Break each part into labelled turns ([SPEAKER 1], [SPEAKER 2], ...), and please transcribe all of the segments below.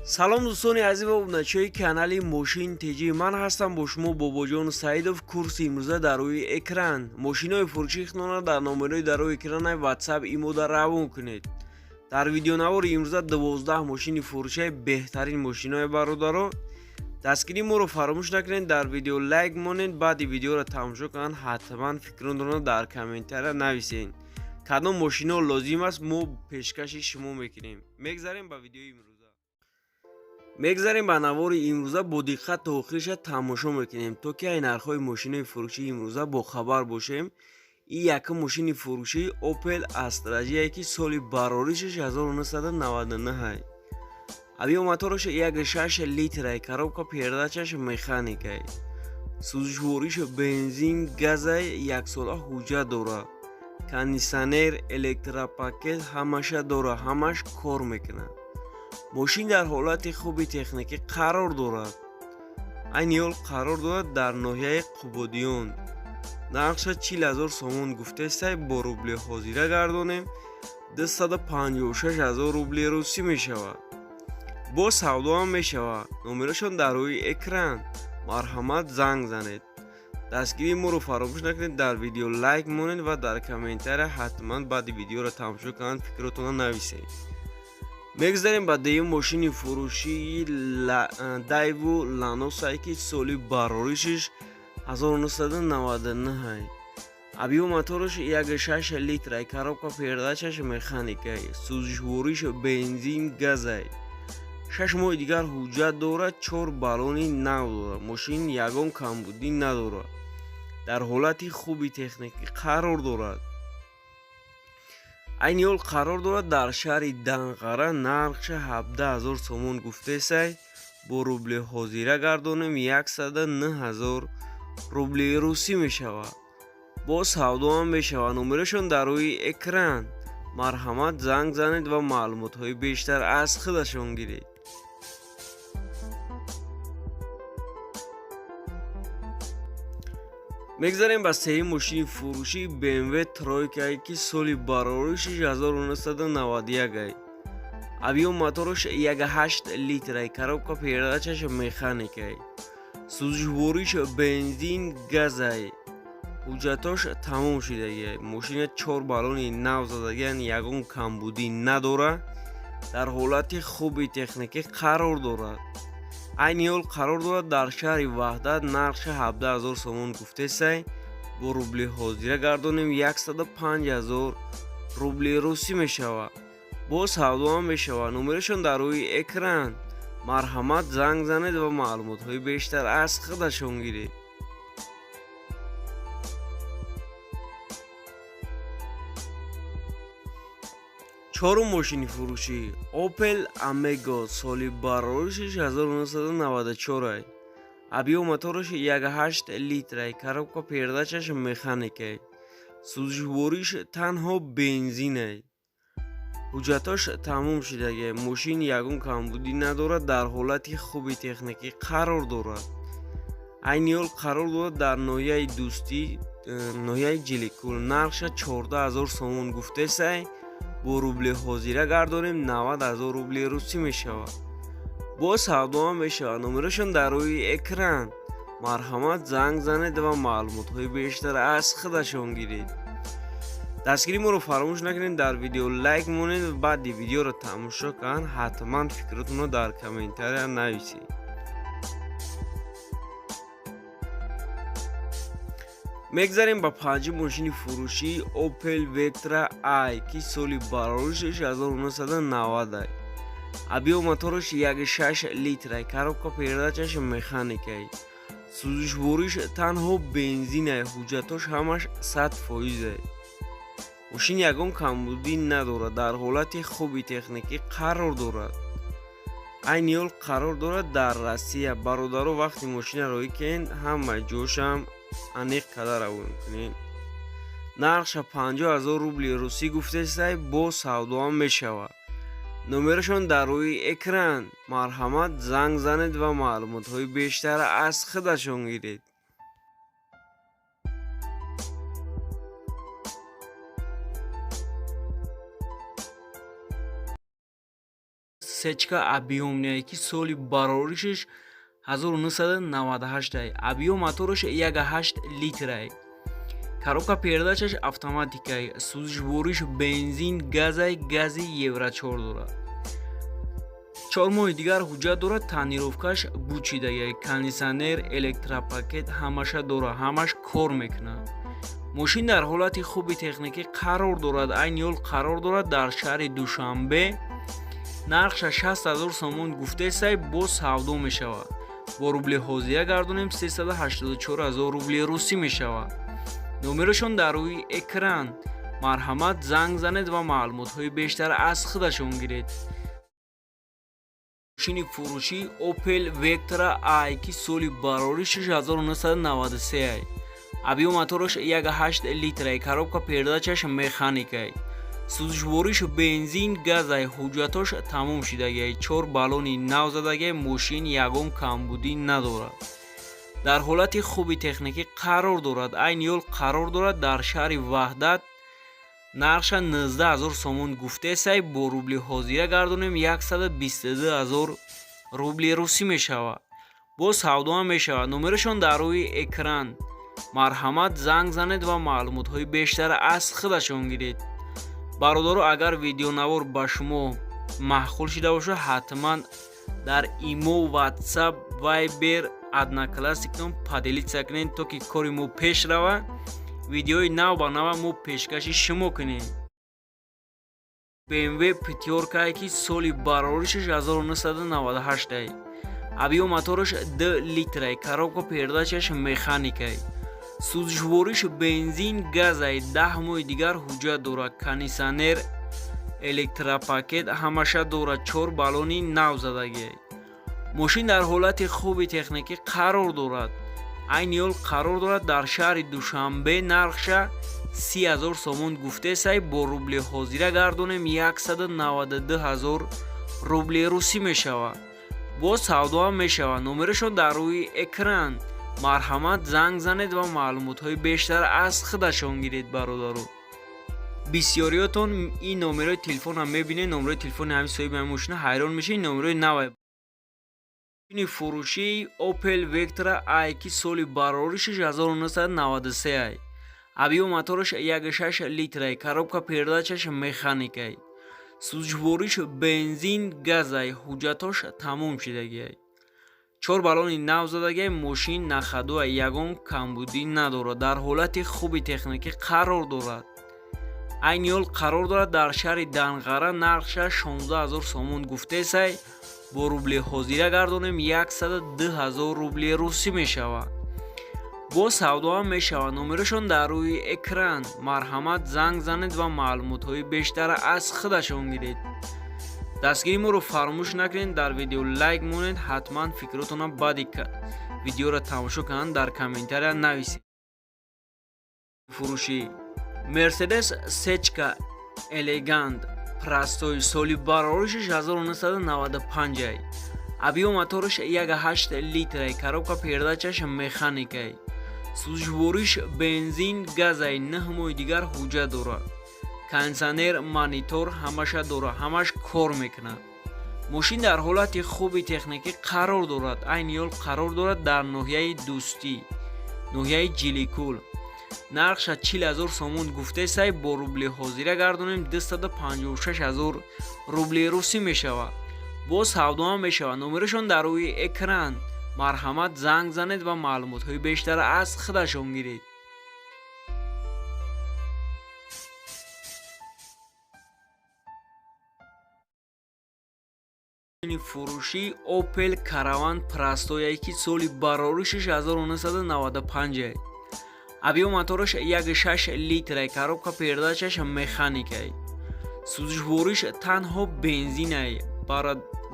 [SPEAKER 1] салом дӯстони азиз ва обуначаи канали мошин теҷи. Ман ҳастам бо шумо Бобоҷон Саидов. Курси имрӯза дар рӯи экран. Мошинои фурӯшии хунона дар номерои дар рӯи экранаи WhatsApp имода равон кунед. Дар видеонавори имрӯза 12 мошини фурӯшаи беҳтарин мошинои бародаро. Дастгирии моро фаромӯш накунед, дар видео лайк монед, баъди видеоро тамошо кунанд ҳатман фикротонро дар комментария нависед. Кадом мошино лозим аст, мо пешкаши шумо мекунем. Мегзарем ба видеои имрӯза. мегзарем ба навори имрӯза, бо диққат то охириша тамошо мекунем, то ки ай нархҳои мошинои фурӯшии имрӯза бохабар бошем. Ин якум мошини фурӯшии Opel Astra ки соли бароришаш 1999. Авиомотораш 1.6 литрай, коробка передачаш механикай, сӯзишвориш бензин газай, яксола ҳуҷҷат дорад, кондитсионер, электропакет ҳамаша дорад, ҳамаш кор мекунад. мошин дар ҳолати хуби техникӣ қарор дорад. Айни ҳол қарор дорад дар ноҳияи Қубодиён. нархша 40,000 сомон гуфтестай, бо рубли ҳозира гардонем 256,000 рубли русӣ мешавад. бо савдоам мешавад. номерашон дар рӯи экран. марҳамат, занг занед. дастгирии моро фаромӯш накунед, дар видео лайк монед ва дар комментария ҳатман баъди видеоро тамошо кунанд фикротонро нависед. мегзарем ба дуюм мошини фурӯшии Daewoo Lanos ки соли бароришаш 1999. авиомотораш 1.6 литрай, коробка передачаш механикай, сӯзишвориш бензин газай. 6 моҳи дигар ҳуҷҷат дорад, 4 баллони нав дорад. мошин ягон камбудӣ надорад. дар ҳолати хуби техникӣ қарор дорад. айни ҳол қарор дорад дар шаҳри Данғара. нархша 17,000 сомон гуфтесай, бо рубли ҳозира гардонем 109,000 рубли русӣ мешавад. бо савдоам мешавад. номерашон дар рӯи экран. марҳамат, занг занед ва маълумотҳои бештар аз худашон гиред. мегзарем ба сеюм мошини фурӯшии BMW Тройка ки соли бароришаш 1991. авиомотораш 1.8 литрай, коробка передачаш механикай, сӯзишвориш бензин газай, ҳуҷҷатош тамом шудагиай. мошина 4 баллони нав задагиан, ягон камбудӣ надорад. дар ҳолати хуби техникӣ қарор дорад. айни ҳол қарор дорад дар шаҳри Ваҳдат. нархша 17,000 сомон гуфтесай, бо рубли ҳозира гардонем 105,000 рубли русӣ мешавад. бо савдоам мешавад. номерашон дар рӯи экран. марҳамат, занг занед ва маълумотҳои бештар аз худашон гиред. чорум мошини фурӯшӣ Opel Amigo, соли бароришаш 1994. авиомотораш 1.8 литрай, коробка передачаш механикай, сӯзишвориш танҳо бензинай, ҳуҷҷатош тамом шудагиай. мошин ягон камбудӣ надорад. дар ҳолати хуби техникӣ қарор дорад. айни ҳол қарор дорад дар ноҳияи дӯстӣ, ноҳияи Ҷиликӯл. нархша 14,000 сомон гуфтесай, бо рубли ҳозира гардонем 90,000 рубли русӣ мешавад. бо савдоам мешавад. номерашон дар рӯи экран. марҳамат, занг занед ва маълумотҳои бештар аз худашон гиред. дастгирии моро фаромӯш накунед, дар видео лайк монед, баъди видеоро тамошо кунанд ҳатман фикротонро дар комментария нависед. мегзарем ба панҷум мошини фурӯшии Opel Vectra i ки соли бароришаш 1990. авиомотораш 1.6 литрай, коробка передачаш механикай, сӯзишвориш танҳо бензинай, ҳуҷҷатош ҳамаш 100%. мошин ягон камбудӣ надорад. дар ҳолати хуби техникӣ қарор дорад. айни ҳол қарор дорад дар Россия. бародаро вақти мошинаро икен ҳамаи ҷошам аниқ када равон кунед. нархша 50,000 рубли русӣ гуфтестай, бо савдоам мешавад. номерашон дар рӯи экран. марҳамат, занг занед ва маълумотҳои бештар аз худашон гиред. сечка объемная ки соли бароришиш 1998 ай. Объем мотораш 1.8 литр ай. Коробка передачаш автоматика ай. Сузишвориш бензин газ ай. Гази евро 4 дорад. 4 моҳи дигар ҳуҷҷат дорад. Танировкаш бучидаги, кондитсионер, электропакет ҳамаша дорад. Ҳамаш кор мекунад. Мошин дар ҳолати хуби техникӣ қарор дорад. Айни ҳол қарор дорад дар шаҳри Душанбе. Нархша 60,000 сомон гуфтесай, боз савдо мешавад. Бо рубли ҳозира гардонем 384,000 рубли русӣ мешавад. номерашон дар рӯи экран. Марҳамат, занг занед ва маълумотҳои бештар аз худашон гиред. Мошини фурӯшӣ Opel Vectra i ки соли барориш 1993 ай. Объем мотораш 1.8 литр ай. Коробка передачаш механик ай. сӯзишвориш бензин газ ай. ҳуҷҷатош тамом шидаги ай. 4 баллони нав задаги ай. Мошин ягон камбудӣ надорад. дар ҳолати хуби техникӣ қарор дорад. Айни ҳол қарор дорад дар шаҳри Ваҳдат. нархша 19000 сомон гуфтесай, бо рубли ҳозира гардонем 122,000 рубли русӣ мешавад. боз савдоам мешавад. номерашон дар рӯи экран. марҳамат, занг занед ва маълумотҳои бештар аз худашон гиред. бародаро, агар видеонавор ба шумо маъқул шуда бошад, ҳатман дар имо, ватсап, вайбер, одноклассникон поделиться кунед, то ки кори мо пеш рава. видеои нав ба нав мо пешкаши шумо кунем. BMW пятёрка ки соли бароришаш 1998 ай. объем мотораш 2 литр ай. коробка передачаш механик ай. сӯзишвориш бензин газ ай. 10 моҳи дигар ҳуҷҷат дорад. кондитсионер, электропакет ҳамаша дорад. 4 баллони нав задаги ай. мошин дар ҳолати хуби техникӣ қарор дорад. айни ҳол қарор дорад дар шаҳри Душанбе. нархша 30,000 сомон гуфтесай, бо рубли ҳозира гардонем 192,000 рубли русӣ мешавад. боз савдоам мешавад. номерашон дар рӯи экран. марҳамат, занг занед ва маълумотҳои бештар аз худашон гиред. бародаро, бисёриётон ин номерои телефонам мебинед. номерои телефони ҳамин соҳиби ҳамин мошина ҳайрон мешед. номерои навай мошини фурӯшӣ Opel Vectra i ки соли бароришаш 1993 ай. объем мотораш 1.6 литр ай. коробка передачаш механик ай. сӯзишвориш бензин газ ай. ҳуҷҷатош тамом шидаги ай. 4 баллони нав задаги ай. мошин нахаду ай. ягон камбудӣ надорад. дар ҳолати хуби техникӣ қарор дорад. айни ҳол қарор дорад дар шаҳри Данғара. нархша 16000 сомон гуфтесай, бо рубли ҳозира гардонем 102,000 рубли русӣ мешавад. боз савдоам мешавад. номерашон дар рӯи экран. марҳамат, занг занед ва маълумотҳои бештар аз худашон гиред. дастгири моро фаромӯш накунед. дар видео лайк монед. ҳатман фикротонам баъди видеоро тамошо кунанд дар комментария нависед. фурӯшӣ Mercedes сечка элегант простой соли бароришаш 1995 ай. объем мотораш 1.8 литр ай. коробка передачаш механик ай. сӯзишвориш бензин газ ай. 9 моҳи дигар ҳуҷҷат дорад. кондитсионер, монитор ҳамаша дорад. ҳамаш кор мекунад. мошин дар ҳолати хуби техникӣ қарор дорад. айни ҳол қарор дорад дар ноҳияи Дӯстӣ, ноҳияи Ҷиликӯл. нархша 40,000 сомон гуфтесай, бо рубли ҳозира гардонем 256,000 рубли русӣ мешавад. боз савдоам мешавад. номерашон дар рӯи экран. марҳамат, занг занед ва маълумотҳои бештар аз худашон гиред. фурӯшӣ Opel Caravan простой ки соли бароришаш 1995 ай. объем мотораш 1.6 литр ай. коробка передачаш механик ай. сӯзишвориш танҳо бензин ай.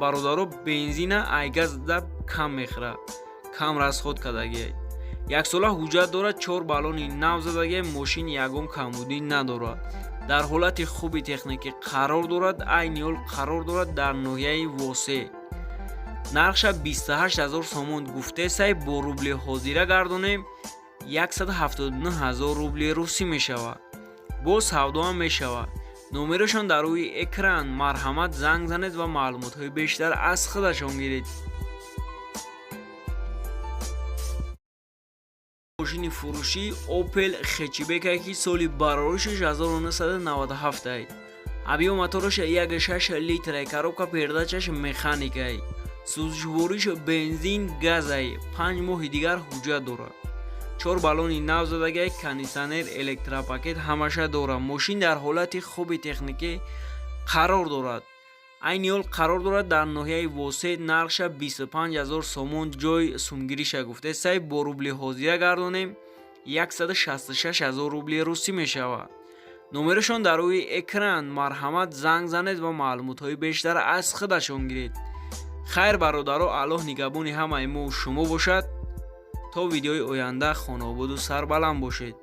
[SPEAKER 1] бародаро, бензина айгазда кам мехӯрад, кам расход кардаги ай. яксола ҳуҷҷат дорад. 4 баллони нав задаги ай. мошин ягон камбудӣ надорад. дар ҳолати хуби техникӣ қарор дорад. айни ҳол қарор дорад дар ноҳияи Восе. нархша 28000 сомон гуфтесай, бо рубли ҳозира гардонем 179,000 рубли русӣ мешавад. боз савдоам мешавад. номерашон дар рӯи экран. Марҳамат, занг занед ва маълумотҳои бештар аз худашон гиред. мошини фурӯшӣ Opel Hatchback ки соли барори 1997 ай. Объём-моторош 1.6 литр, коробка передачаш механикай. сӯзишвориш бензин газ ай. 5 моҳи дигар ҳуҷҷат дорад. 4 баллони навзадагӣ, кондитсионер, электропакет ҳамаша дорад. мошин дар ҳолати хуби техникӣ қарор дорад. айни ҳол қарор дорад дар ноҳияи восед. нархша 25 000 сомон ҷой сумгириша гуфта сай бо рубли ҳозира гардонем 166 000 рубли русӣ мешавад. номерашон дар рӯи экран. марҳамат, занг занед ва маълумотҳои бештар аз худашон гиред. хайр бародаро, аллоҳ нигаҳбони ҳамаи мо шумо бошад. то видеои оянда хонободу сарбаланд бошед.